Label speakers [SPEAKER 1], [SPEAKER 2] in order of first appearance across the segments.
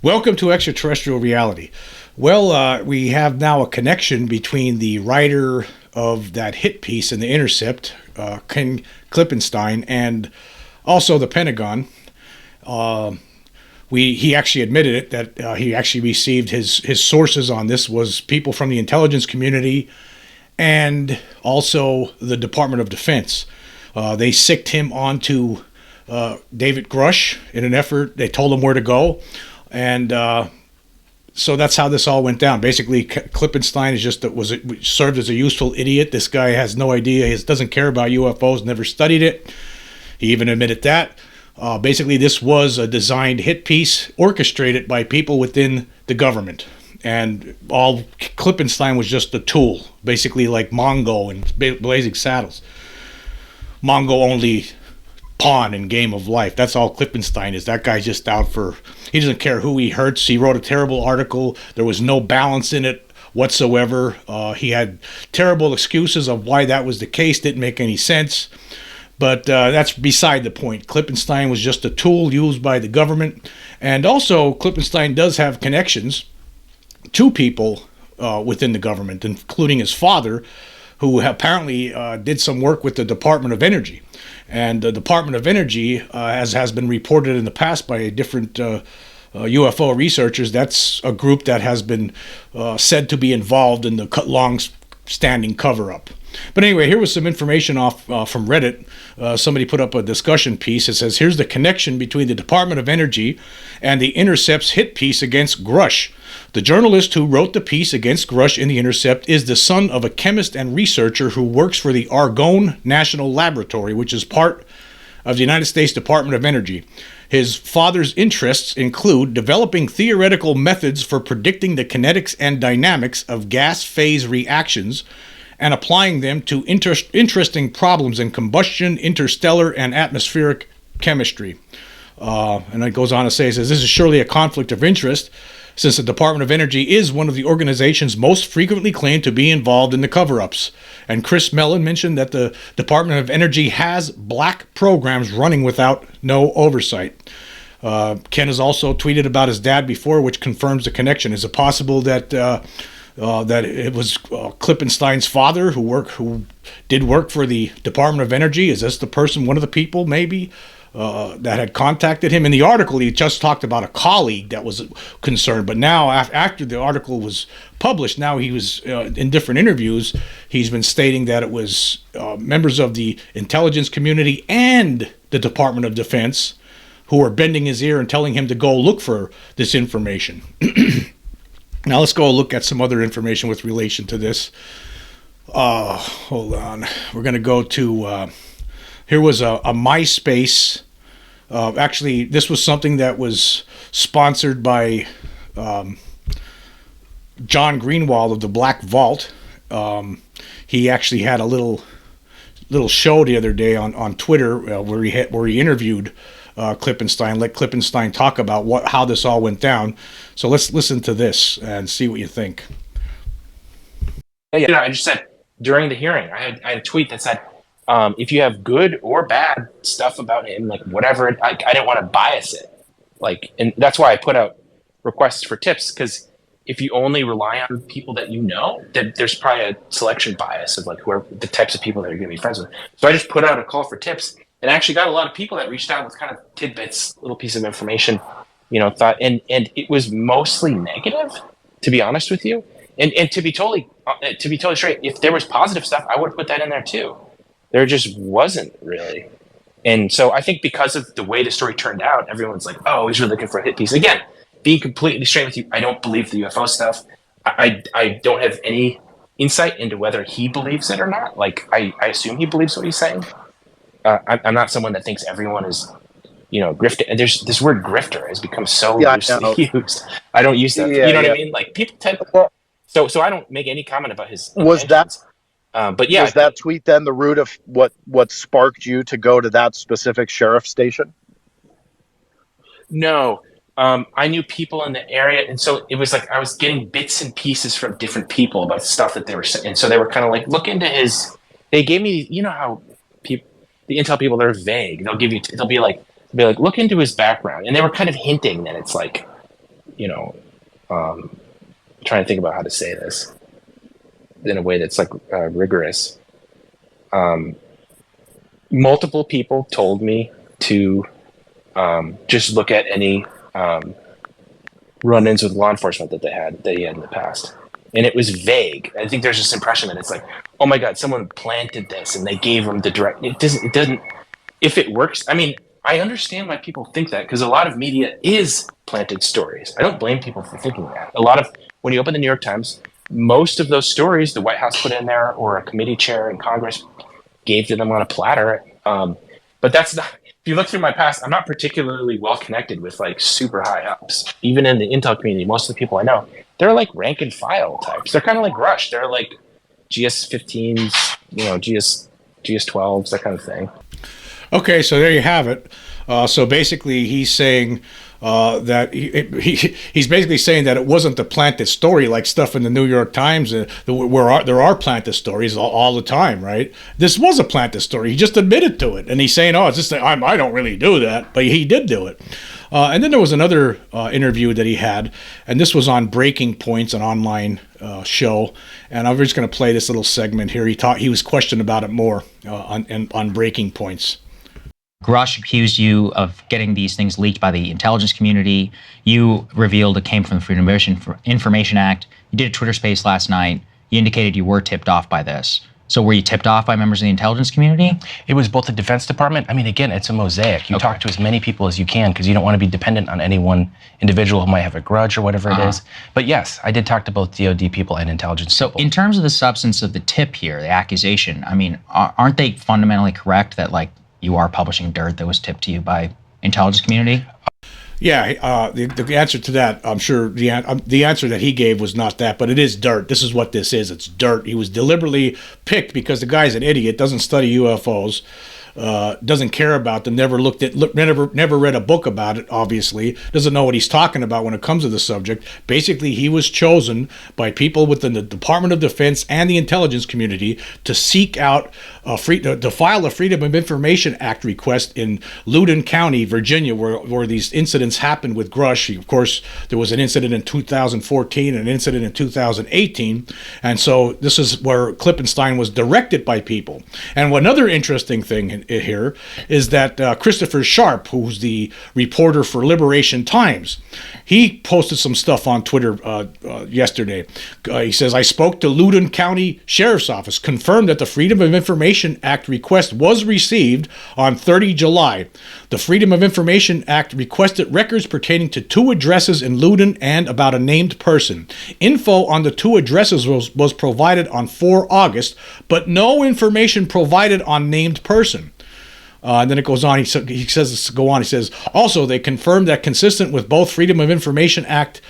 [SPEAKER 1] Welcome to Extraterrestrial Reality. Well, we have now a connection between the writer of that hit piece in the Intercept, Ken Klippenstein, and also the Pentagon. He actually admitted it that he actually received his sources on this was people from the intelligence community and also the Department of Defense. They sicked him onto David Grusch in an effort. They told him where to go. And so that's how this all went down. Basically, Clippenstein is served as a useful idiot. This guy has no idea. He doesn't care about UFOs, never studied it. He even admitted that. Basically, this was a designed hit piece orchestrated by people within the government. And all Klippenstein was just a tool, basically like Mongo and Blazing Saddles. Mongo only pawn in Game of Life. That's all Klippenstein is. That guy's just out for, he doesn't care who he hurts. He wrote a terrible article. There was no balance in it whatsoever. He had terrible excuses of why that was the case. Didn't make any sense. But that's beside the point. Klippenstein was just a tool used by the government. And also, Klippenstein does have connections to people within the government, including his father, who apparently did some work with the Department of Energy. And the Department of Energy, as has been reported in the past by different UFO researchers, that's a group that has been said to be involved in the long-standing cover-up. But anyway, here was some information off from Reddit. Somebody put up a discussion piece. It says, here's the connection between the Department of Energy and the Intercept's hit piece against Grusch. The journalist who wrote the piece against Grusch in the Intercept is the son of a chemist and researcher who works for the Argonne National Laboratory, which is part of the United States Department of Energy. His father's interests include developing theoretical methods for predicting the kinetics and dynamics of gas phase reactions and applying them to interesting problems in combustion, interstellar, and atmospheric chemistry. And it goes on to say, it says, this is surely a conflict of interest, since the Department of Energy is one of the organizations most frequently claimed to be involved in the cover-ups. And Chris Mellon mentioned that the Department of Energy has black programs running without no oversight. Ken has also tweeted about his dad before, which confirms the connection. Is it possible that that it was Klippenstein's father who did work for the Department of Energy? Is this the person, one of the people maybe, that had contacted him? In the article, he just talked about a colleague that was concerned, but now after the article was published, now he was in different interviews, he's been stating that it was members of the intelligence community and the Department of Defense who were bending his ear and telling him to go look for this information. Now let's go look at some other information with relation to this. Hold on. We're going to go to, here was a MySpace. Actually, this was something that was sponsored by John Greenwald of the Black Vault. He actually had a little show the other day on Twitter where he interviewed Klippenstein, let Klippenstein talk about how this all went down. So let's listen to this and see what you think.
[SPEAKER 2] Yeah, I just said during the hearing, I had a tweet that said, if you have good or bad stuff about him, like whatever, I didn't want to bias it. Like, and that's why I put out requests for tips, because if you only rely on people that you know, then there's probably a selection bias of like whoever the types of people that you're going to be friends with. So I just put out a call for tips. And I actually got a lot of people that reached out with kind of tidbits, little piece of information, thought, and it was mostly negative, to be honest with you. And to be totally straight, if there was positive stuff, I would have put that in there too. There just wasn't really. And so I think because of the way the story turned out, everyone's like, oh, he's really looking for a hit piece. Again, being completely straight with you, I don't believe the UFO stuff. I don't have any insight into whether he believes it or not. Like, I assume he believes what he's saying. I'm not someone that thinks everyone is, grifter. And there's this word grifter has become so loosely used. I don't use that. What I mean? Like people tend. So I don't make any comment about his.
[SPEAKER 3] Was
[SPEAKER 2] intentions.
[SPEAKER 3] But yeah, was that tweet then the root of what sparked you to go to that specific sheriff station?
[SPEAKER 2] No, I knew people in the area, and so it was like I was getting bits and pieces from different people about stuff that they were saying, and so they were kind of like, look into his. They gave me, how people. The intel people, they're vague. They'll be like, look into his background. And they were kind of hinting that it's like, trying to think about how to say this in a way that's like rigorous. Multiple people told me to just look at any run-ins with law enforcement that they had in the past, and it was vague. I think there's this impression that it's like, oh my god, someone planted this and they gave them the direct. It doesn't. If it works, I mean, I understand why people think that, because a lot of media is planted stories. I don't blame people for thinking that. A lot of, when you open the New York Times, most of those stories the White House put in there, or a committee chair in Congress gave to them on a platter. But that's not, if you look through my past, I'm not particularly well connected with like super high ups. Even in the intel community, most of the people I know, they're like rank and file types. They're kind of like Grusch. They're like GS-15s, GS-12s, that kind of thing.
[SPEAKER 1] Okay, so there you have it. So basically, he's saying that he's basically saying that it wasn't the planted story like stuff in the New York Times where there are planted stories all the time, right? This was a planted story. He just admitted to it, and he's saying, "Oh, it's just I don't really do that," but he did do it. And then there was another interview that he had, and this was on Breaking Points, an online show. And I'm just going to play this little segment here. He was questioned about it more on Breaking Points.
[SPEAKER 4] Grusch accused you of getting these things leaked by the intelligence community. You revealed it came from the Freedom of Information Act. You did a Twitter space last night. You indicated you were tipped off by this. So were you tipped off by members of the intelligence community?
[SPEAKER 2] It was both the Defense Department. I mean, again, it's a mosaic. You talk to as many people as you can, because you don't want to be dependent on any one individual who might have a grudge or whatever it is. But yes, I did talk to both DOD people and intelligence people.
[SPEAKER 4] So in terms of the substance of the tip here, the accusation, I mean, aren't they fundamentally correct that like you are publishing dirt that was tipped to you by intelligence community?
[SPEAKER 1] Yeah, the answer to that, I'm sure the answer that he gave was not that, but it is dirt. This is what this is. It's dirt. He was deliberately picked because the guy's an idiot, doesn't study UFOs, doesn't care about them, never read a book about it, obviously, doesn't know what he's talking about when it comes to the subject. Basically, he was chosen by people within the Department of Defense and the intelligence community to seek out to file a Freedom of Information Act request in Loudoun County, Virginia, where these incidents happened with Grusch. Of course, there was an incident in 2014 and an incident in 2018, and so this is where Clippenstein was directed by people. And another interesting thing here is that Christopher Sharp, who's the reporter for Liberation Times, he posted some stuff on Twitter yesterday. He says, "I spoke to Loudoun County Sheriff's Office, confirmed that the Freedom of Information Act request was received on 30 July. The Freedom of Information Act requested records pertaining to 2 addresses in Loudoun and about a named person. Info on the 2 addresses was provided on 4 August, but no information provided on named person." And then it goes on. He says, also, they confirmed that consistent with both Freedom of Information Act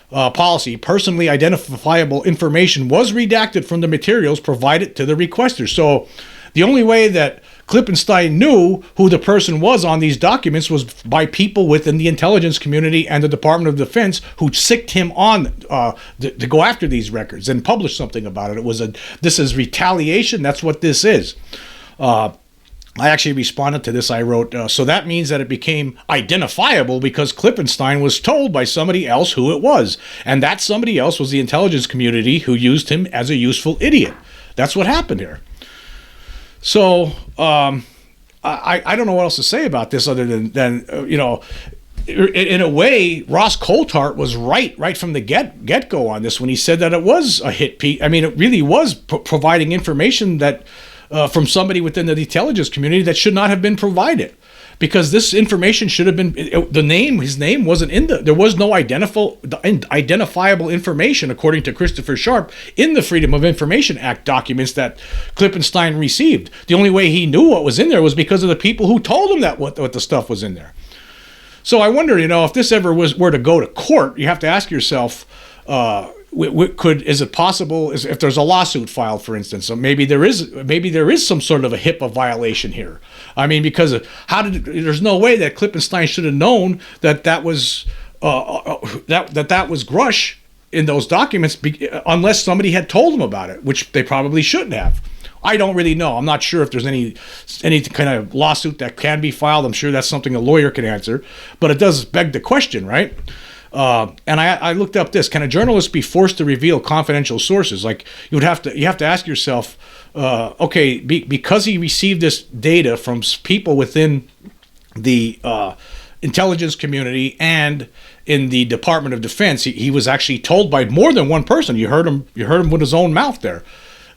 [SPEAKER 1] policy, personally identifiable information was redacted from the materials provided to the requesters. So the only way that Clippenstein knew who the person was on these documents was by people within the intelligence community and the Department of Defense who sicked him on to go after these records and publish something about it. This is retaliation. That's what this is. I actually responded to this. I wrote, so that means that it became identifiable because Klippenstein was told by somebody else who it was. And that somebody else was the intelligence community who used him as a useful idiot. That's what happened here. So I don't know what else to say about this other than in a way, Ross Coulthart was right from the get-go on this when he said that it was a hit piece. I mean, it really was providing information that from somebody within the intelligence community that should not have been provided, because this information should have been his name wasn't in there was no identifiable information, according to Christopher Sharp, in the Freedom of Information Act documents that Klippenstein received. The only way he knew what was in there was because of the people who told him that what the stuff was in there. So I wonder, if this ever were to go to court, you have to ask yourself, is it possible, if there's a lawsuit filed, for instance, so maybe there is some sort of a HIPAA violation here. I mean, because there's no way that Klippenstein should have known that was that was Grusch in those documents unless somebody had told him about it, which they probably shouldn't have. I don't really know. I'm not sure if there's any kind of lawsuit that can be filed. I'm sure that's something a lawyer can answer, but it does beg the question, right? And I looked up this: can a journalist be forced to reveal confidential sources? Like you have to ask yourself, okay, because he received this data from people within the intelligence community and in the Department of Defense, he was actually told by more than one person. You heard him with his own mouth there.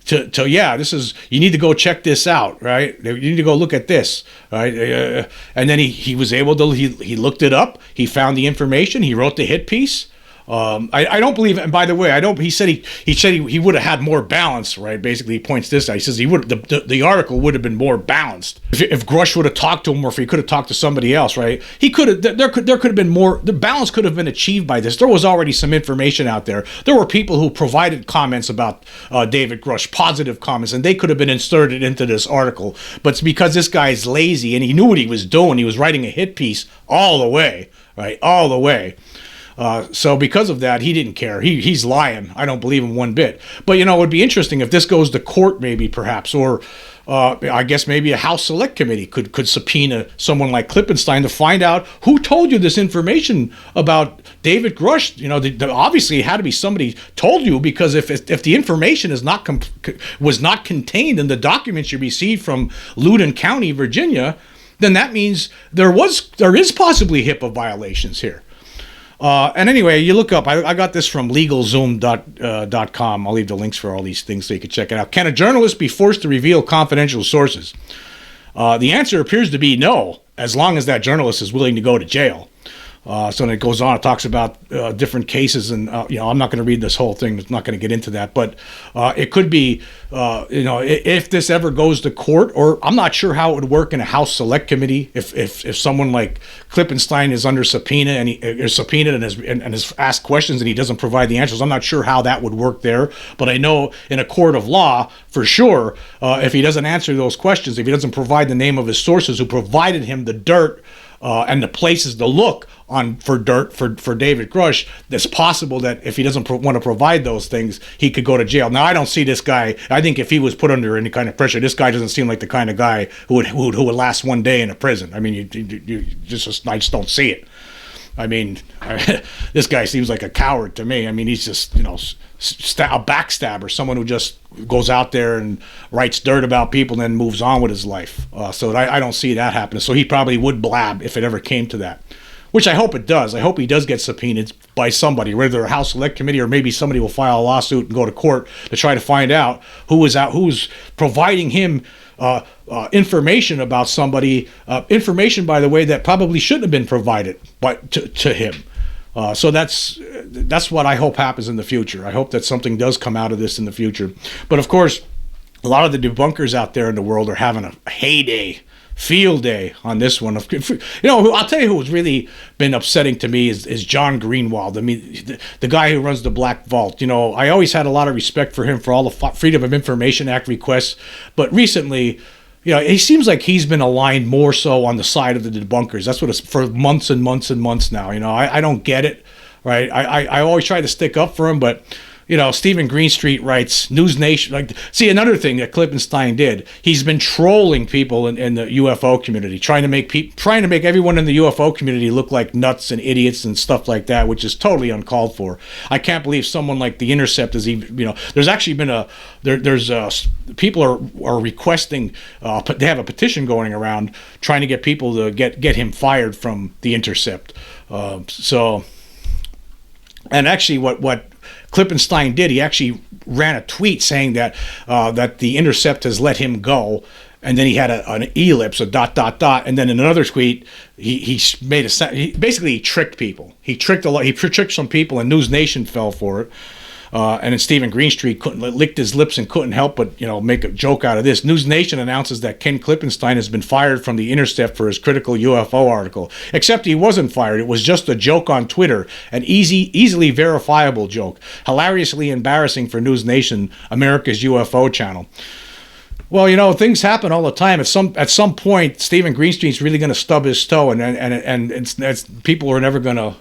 [SPEAKER 1] Yeah, this is, you need to go check this out, right? You need to go look at this, right? And then he was able to, he looked it up, he found the information, he wrote the hit piece. I don't believe, and by the way, he said he would have had more balance, right? Basically, he points this out. He says the article would have been more balanced if Grusch would have talked to him, or if he could have talked to somebody else, right? He could have. There could have been more. The balance could have been achieved by this. There was already some information out there. There were people who provided comments about David Grusch, positive comments, and they could have been inserted into this article. But it's because this guy's lazy and he knew what he was doing. He was writing a hit piece all the way, right? All the way. So because of that, he didn't care. He's lying. I don't believe him one bit. But, it would be interesting if this goes to court, maybe, perhaps, or I guess maybe a House Select Committee could subpoena someone like Clippenstein to find out who told you this information about David Grusch. Obviously it had to be somebody told you, because if the information was not contained in the documents you received from Loudoun County, Virginia, then that means there is possibly HIPAA violations here. And anyway, you look up, I got this from LegalZoom.com. I'll leave the links for all these things so you can check it out. Can a journalist be forced to reveal confidential sources? The answer appears to be no, as long as that journalist is willing to go to jail. So then it goes on, it talks about different cases, and I'm not going to read this whole thing. I'm not going to get into that, but it could be, if this ever goes to court, or I'm not sure how it would work in a House Select Committee if someone like Clippenstein is under subpoena and he is subpoenaed and is asked questions and he doesn't provide the answers. I'm not sure how that would work there, but I know in a court of law for sure, if he doesn't answer those questions, if he doesn't provide the name of his sources who provided him the dirt and the places to look for dirt for David Grusch, it's possible that if he doesn't want to provide those things, he could go to jail. Now, I don't see this guy. I think if he was put under any kind of pressure, this guy doesn't seem like the kind of guy who would last one day in a prison. I mean, I just don't see it. I mean, this guy seems like a coward to me. I mean, he's just, a backstabber, someone who just goes out there and writes dirt about people and then moves on with his life. So I don't see that happening. So he probably would blab if it ever came to that, which I hope it does. I hope he does get subpoenaed by somebody, whether a House Select Committee or maybe somebody will file a lawsuit and go to court to try to find out who's providing him information about somebody, information, by the way, that probably shouldn't have been provided to him. So that's what I hope happens in the future. I hope that something does come out of this in the future. But of course, a lot of the debunkers out there in the world are having a heyday, field day on this one. I'll tell you who's really been upsetting to me is John Greenwald. I mean, the guy who runs the Black Vault. I always had a lot of respect for him for all the Freedom of Information Act requests, but recently, he seems like he's been aligned more so on the side of the debunkers. That's what it's for months and months and months now. I don't get it, right? I always try to stick up for him, but Stephen Greenstreet writes, News Nation. See, another thing that Clippenstein did, he's been trolling people in the UFO community, trying to make everyone in the UFO community look like nuts and idiots and stuff like that, which is totally uncalled for. I can't believe someone like the Intercept is even. There's actually been people are requesting. They have a petition going around trying to get people to get him fired from the Intercept. And actually, what Klippenstein did, he actually ran a tweet saying that the Intercept has let him go, and then he had an ellipse, a ... and then in another tweet he made he tricked people. He tricked some people, and News Nation fell for it. And then Stephen Greenstreet licked his lips and couldn't help but make a joke out of this. News Nation announces that Ken Klippenstein has been fired from the Intercept for his critical UFO article. Except he wasn't fired. It was just a joke on Twitter, an easily verifiable joke, hilariously embarrassing for News Nation, America's UFO channel. Well, things happen all the time. At some point, Stephen Greenstreet's really going to stub his toe, and it's people are never going to,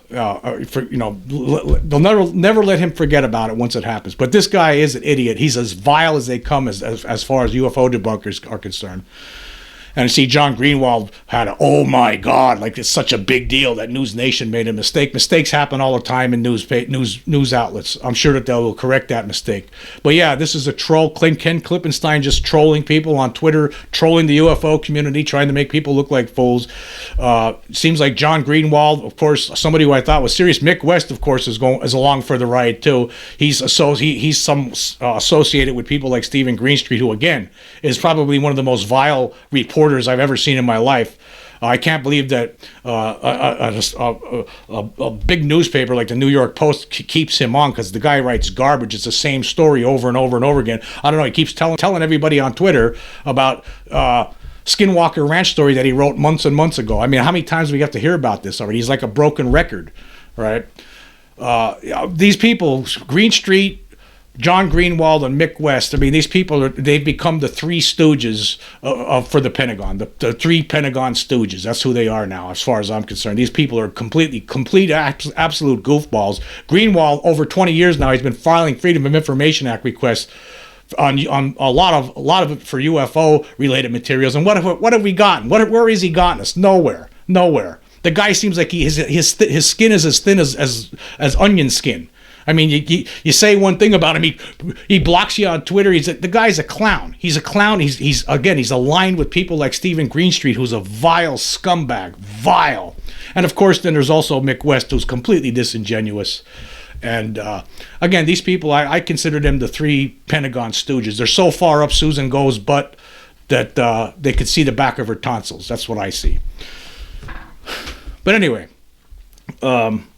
[SPEAKER 1] they'll never let him forget about it once it happens. But this guy is an idiot. He's as vile as they come as far as UFO debunkers are concerned. And see, John Greenwald had oh my God, like it's such a big deal that News Nation made a mistake. Mistakes happen all the time in news outlets. I'm sure that they will correct that mistake. But yeah, this is a troll. Ken Klippenstein just trolling people on Twitter, trolling the UFO community, trying to make people look like fools. Seems like John Greenwald, of course, somebody who I thought was serious. Mick West, of course, is along for the ride too. He's associated with people like Stephen Greenstreet, who again is probably one of the most vile reporters I've ever seen in my life. I can't believe that a big newspaper like the New York Post keeps him on, because the guy writes garbage. It's the same story over and over and over again. I don't know. He keeps telling everybody on Twitter about Skinwalker Ranch story that he wrote months and months ago. I mean, how many times do we have to hear about this already? He's like a broken record, right? These people, Greenstreet, John Greenwald, and Mick West, I mean, these people, they've become the three stooges for the Pentagon, the three Pentagon stooges. That's who they are now, as far as I'm concerned. These people are complete, absolute goofballs. Greenwald, over 20 years now, he's been filing Freedom of Information Act requests on a lot of it for UFO related materials. And what have we gotten? Where has he gotten us? Nowhere. The guy seems like his skin is as thin as onion skin. I mean, you say one thing about him, he blocks you on Twitter. The guy's a clown. He's a clown. He's aligned with people like Stephen Greenstreet, who's a vile scumbag, vile. And of course, then there's also Mick West, who's completely disingenuous. And again, these people, I consider them the three Pentagon stooges. They're so far up Susan Go's butt that they could see the back of her tonsils. That's what I see. But anyway.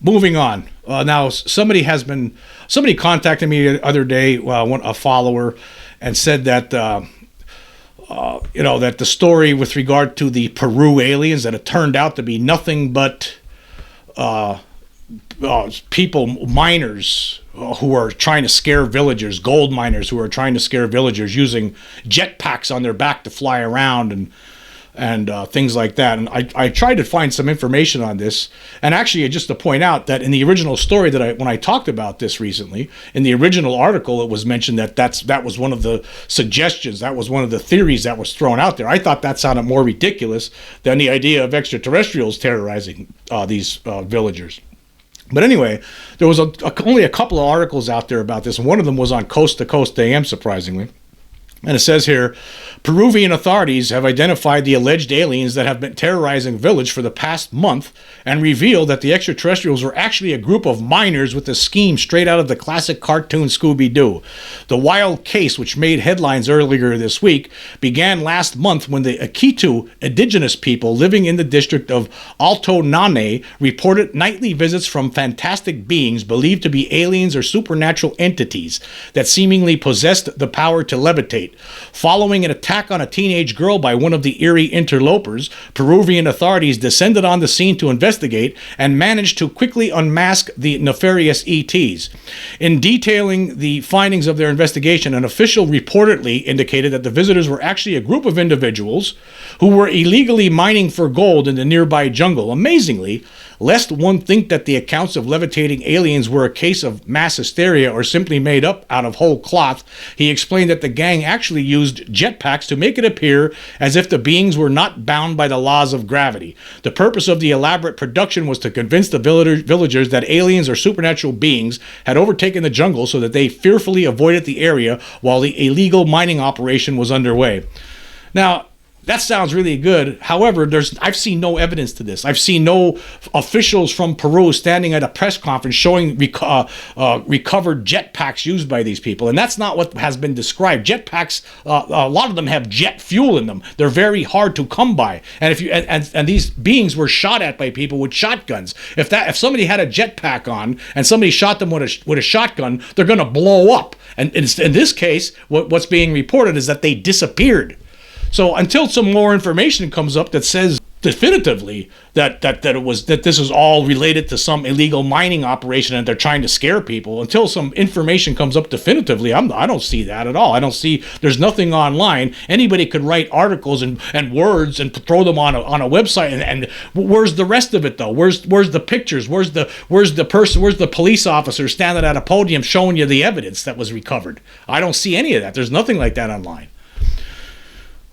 [SPEAKER 1] Moving on. Now, somebody contacted me the other day, a follower, and said that that the story with regard to the Peru aliens, that it turned out to be nothing but miners who are trying to scare villagers, gold miners who are trying to scare villagers using jetpacks on their back to fly around and things like that. And I tried to find some information on this, and actually just to point out that in the original story when I talked about this recently, in the original article, it was mentioned that was one of the suggestions, that was one of the theories that was thrown out there. I thought that sounded more ridiculous than the idea of extraterrestrials terrorizing these villagers. But anyway, there was only a couple of articles out there about this, and one of them was on Coast to Coast AM, surprisingly. And it says here, Peruvian authorities have identified the alleged aliens that have been terrorizing village for the past month and revealed that the extraterrestrials were actually a group of miners with a scheme straight out of the classic cartoon Scooby-Doo. The wild case, which made headlines earlier this week, began last month when the Akitu indigenous people living in the district of Alto Nane reported nightly visits from fantastic beings believed to be aliens or supernatural entities that seemingly possessed the power to levitate. Following an attack on a teenage girl by one of the eerie interlopers, Peruvian authorities descended on the scene to investigate and managed to quickly unmask the nefarious ETs. In detailing the findings of their investigation, an official reportedly indicated that the visitors were actually a group of individuals who were illegally mining for gold in the nearby jungle. Amazingly, lest one think that the accounts of levitating aliens were a case of mass hysteria or simply made up out of whole cloth, he explained that the gang actually used jetpacks to make it appear as if the beings were not bound by the laws of gravity. The purpose of the elaborate production was to convince the villagers that aliens or supernatural beings had overtaken the jungle so that they fearfully avoided the area while the illegal mining operation was underway. Now, that sounds really good. However, I've seen no evidence to this. I've seen no officials from Peru standing at a press conference showing recovered jetpacks used by these people. And that's not what has been described. Jetpacks, a lot of them have jet fuel in them. They're very hard to come by. And and these beings were shot at by people with shotguns. If somebody had a jetpack on and somebody shot them with a shotgun, they're going to blow up. And in this case, what's being reported is that they disappeared. So until some more information comes up that says definitively that this is all related to some illegal mining operation and they're trying to scare people, until some information comes up definitively, I don't see that at all. I don't see, there's nothing online. Anybody could write articles and words and throw them on a website, and where's the rest of it though? Where's the pictures? Where's the police officer standing at a podium showing you the evidence that was recovered? I don't see any of that. There's nothing like that online.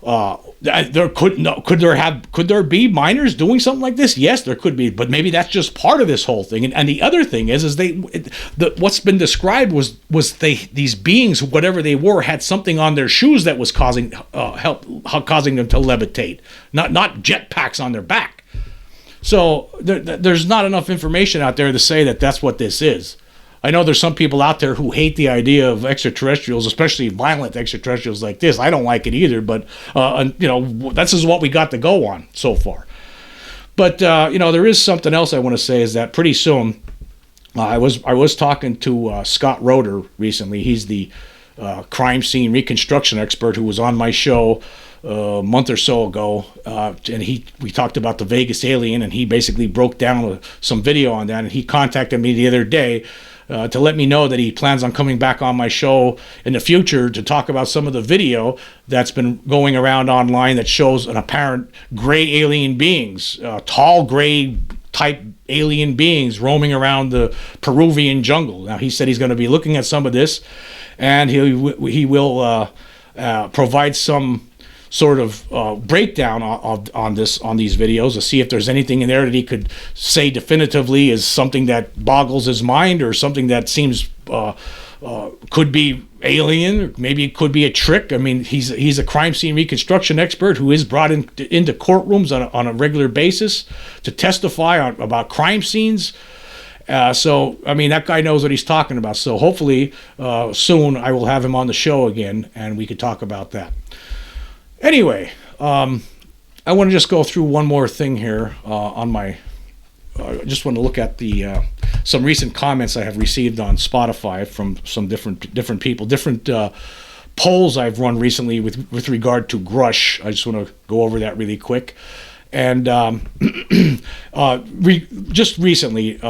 [SPEAKER 1] Could there be minors doing something like this? Yes, there could be, but maybe that's just part of this whole thing. And the other thing is what's been described was these beings, whatever they were, had something on their shoes that was causing them to levitate, not jetpacks on their back. So there's not enough information out there to say that that's what this is. I know there's some people out there who hate the idea of extraterrestrials, especially violent extraterrestrials like this. I don't like it either, but this is what we got to go on so far. But there is something else I want to say, is that pretty soon, I was talking to Scott Roeder recently. He's the crime scene reconstruction expert who was on my show a month or so ago, and we talked about the Vegas alien, and he basically broke down some video on that, and he contacted me the other day to let me know that he plans on coming back on my show in the future to talk about some of the video that's been going around online that shows an apparent gray alien beings, tall gray type alien beings roaming around the Peruvian jungle. Now, he said he's going to be looking at some of this, and he will provide some sort of breakdown on these videos to see if there's anything in there that he could say definitively is something that boggles his mind, or something that seems could be alien, or maybe it could be a trick. I mean, he's a crime scene reconstruction expert who is brought into courtrooms on a regular basis to testify about crime scenes. So, I mean, that guy knows what he's talking about. So hopefully soon I will have him on the show again, and we could talk about that. Anyway, I want to just go through one more thing here on my. I just want to look at the some recent comments I have received on Spotify from some different people, different polls I've run recently with regard to Grusch. I just want to go over that really quick, and just recently,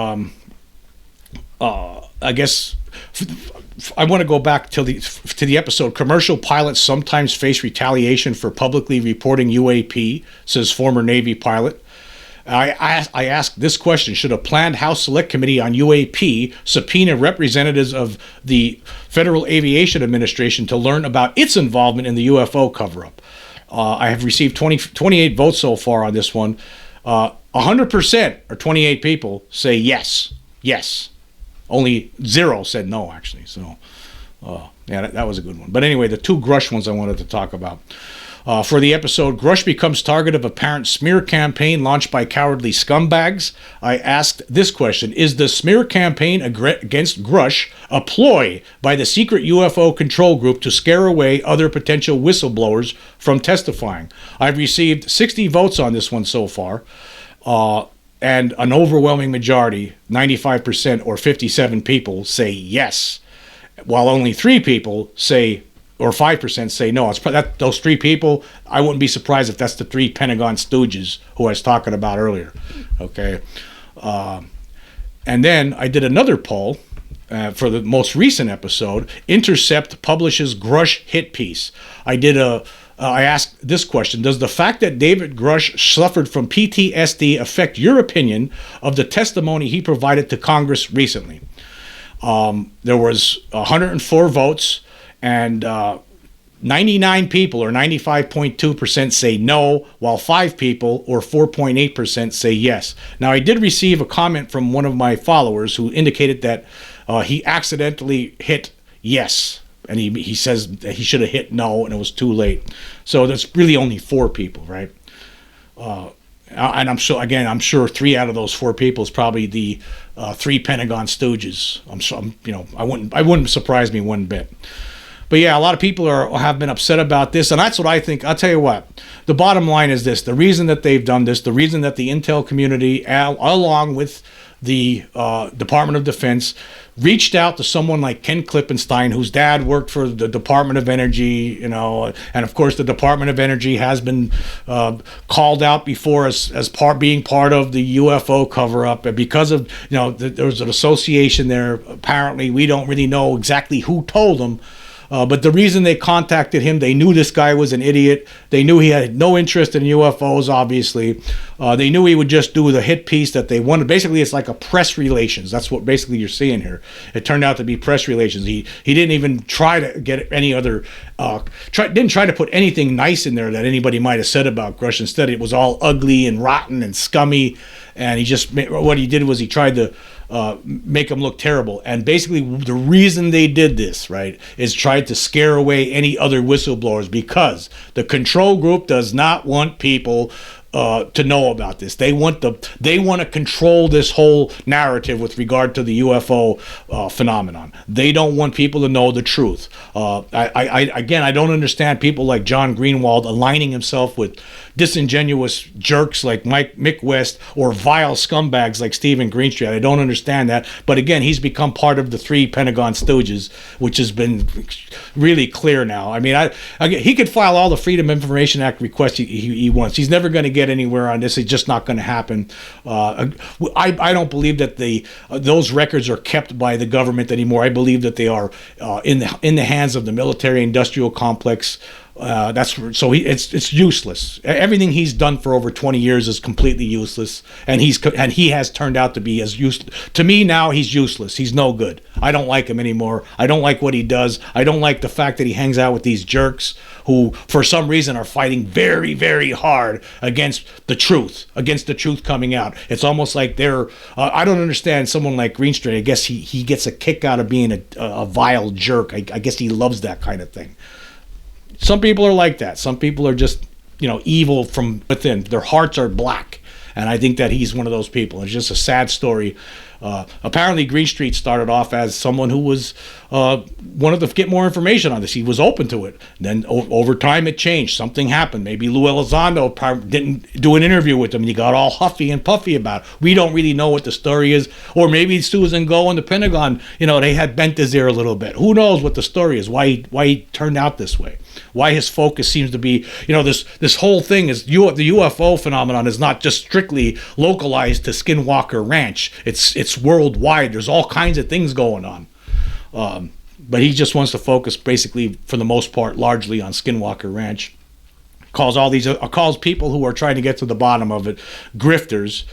[SPEAKER 1] I guess. I want to go back to the episode. Commercial pilots sometimes face retaliation for publicly reporting UAP, says former Navy pilot. I asked this question: should a planned House Select Committee on UAP subpoena representatives of the Federal Aviation Administration to learn about its involvement in the UFO cover-up? I have received 28 votes so far on this one. 100%, or 28 people, say yes. Yes. Only 0 said no, actually. So, that was a good one. But anyway, the 2 Grusch ones I wanted to talk about. For the episode, Grusch becomes target of apparent smear campaign launched by cowardly scumbags. I asked this question: is the smear campaign against Grusch a ploy by the secret UFO control group to scare away other potential whistleblowers from testifying? I've received 60 votes on this one so far. And an overwhelming majority, 95% or 57 people, say yes, while only 3 people say, or 5% say no. It's those 3 people. I wouldn't be surprised if that's the 3 Pentagon stooges who I was talking about earlier. Okay, and then I did another poll for the most recent episode. Intercept publishes Grusch hit piece. I asked this question: does the fact that David Grusch suffered from PTSD affect your opinion of the testimony he provided to Congress recently? There was 104 votes, and 99 people, or 95.2%, say no, while 5 people, or 4.8%, say yes. Now, I did receive a comment from one of my followers who indicated that he accidentally hit yes. And he says that he should have hit no, and it was too late. So that's really only 4 people, right? And I'm sure 3 out of those 4 people is probably the 3 Pentagon stooges. I wouldn't surprise me one bit. But yeah, a lot of people have been upset about this, and that's what I think. I'll tell you what. The bottom line is this: the reason that they've done this, the reason that the intel community, along with the Department of Defense, reached out to someone like Ken Klippenstein, whose dad worked for the Department of Energy, and of course the Department of Energy has been called out before as being part of the UFO cover-up, and because of there's an association there. Apparently, we don't really know exactly who told them. But the reason they contacted him, they knew this guy was an idiot. They knew he had no interest in UFOs, obviously. They knew he would just do the hit piece that they wanted. Basically, it's like a press relations. That's what basically you're seeing here. It turned out to be press relations. He didn't even try to get any other, didn't try to put anything nice in there that anybody might have said about Grusch. Instead, it was all ugly and rotten and scummy. And what he did was he tried to make him look terrible. And basically the reason they did this, right, is tried to scare away any other whistleblowers, because the control group does not want people to know about this. They want to control this whole narrative with regard to the UFO phenomenon. They don't want people to know the truth. I don't understand people like John Greenwald aligning himself with disingenuous jerks like Mick West or vile scumbags like Stephen Greenstreet. I don't understand that. But again, he's become part of the three Pentagon stooges, which has been really clear now. I mean, he could file all the Freedom of Information Act requests he wants. He's never going to get anywhere on this. It's just not going to happen. I don't believe that those records are kept by the government anymore. I believe that they are in the hands of the military-industrial complex. It's useless. Everything he's done for over 20 years is completely useless, and he has turned out to be as useless. To me now, he's useless. He's no good. I don't like him anymore. I don't like what he does. I don't like the fact that he hangs out with these jerks who, for some reason, are fighting very, very hard against the truth coming out. It's almost like they're. I don't understand someone like Greenstreet. I guess he gets a kick out of being a vile jerk. I guess he loves that kind of thing. Some people are like that. Some people are just, evil from within. Their hearts are black. And I think that he's one of those people. It's just a sad story. Apparently, Greenstreet started off as someone who was wanted to get more information on this. He was open to it. Then over time, it changed. Something happened. Maybe Lou Elizondo didn't do an interview with him, and he got all huffy and puffy about it. We don't really know what the story is. Or maybe Susan Go and the Pentagon, they had bent his ear a little bit. Who knows what the story is? Why he turned out this way? Why his focus seems to be, this whole thing is the UFO phenomenon is not just strictly localized to Skinwalker Ranch. It's worldwide. There's all kinds of things going on. But he just wants to focus basically, for the most part, largely on Skinwalker Ranch. Calls people who are trying to get to the bottom of it grifters,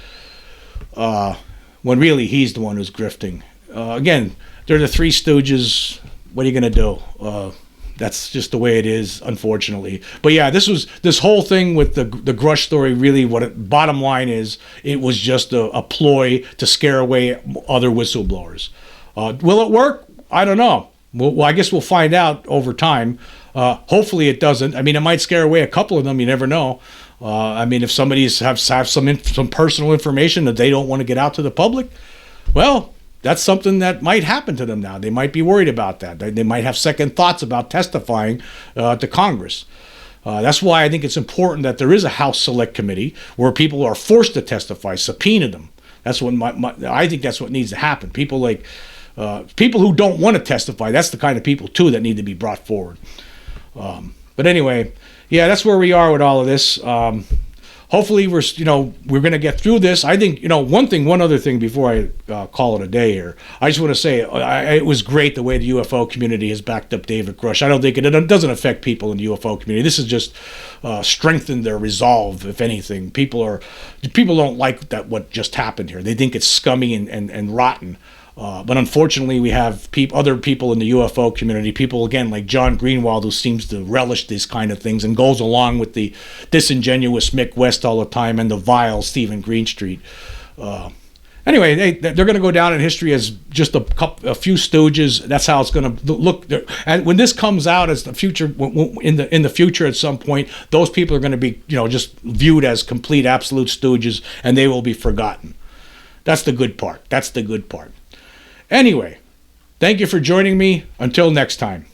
[SPEAKER 1] when really he's the one who's grifting. Again, they're the Three Stooges. What are you going to do? That's just the way it is, unfortunately. But yeah, this whole thing with the Grusch story, really bottom line is, it was just a ploy to scare away other whistleblowers. Will it work? I don't know. Well, I guess we'll find out over time. Hopefully it doesn't. I mean, it might scare away a couple of them. You never know. If somebody have some personal information that they don't want to get out to the public, well, that's something that might happen to them now. They might be worried about that. They might have second thoughts about testifying to Congress. That's why I think it's important that there is a House Select Committee where people are forced to testify, subpoena them. That's what I think that's what needs to happen. People like people who don't want to testify. That's the kind of people too that need to be brought forward. But anyway, yeah, that's where we are with all of this. Hopefully we're going to get through this. I think, one other thing before I call it a day here. I just want to say it was great the way the UFO community has backed up David Grusch. I don't think it doesn't affect people in the UFO community. This has just strengthened their resolve, if anything. People don't like what just happened here. They think it's scummy and rotten. But unfortunately, we have other people in the UFO community, people, again, like John Greenwald, who seems to relish these kind of things and goes along with the disingenuous Mick West all the time and the vile Stephen Greenstreet. Anyway, they're going to go down in history as just a few stooges. That's how it's going to look. And when this comes out as the future, in the future at some point, those people are going to be, just viewed as complete, absolute stooges, and they will be forgotten. That's the good part. Anyway, thank you for joining me. Until next time.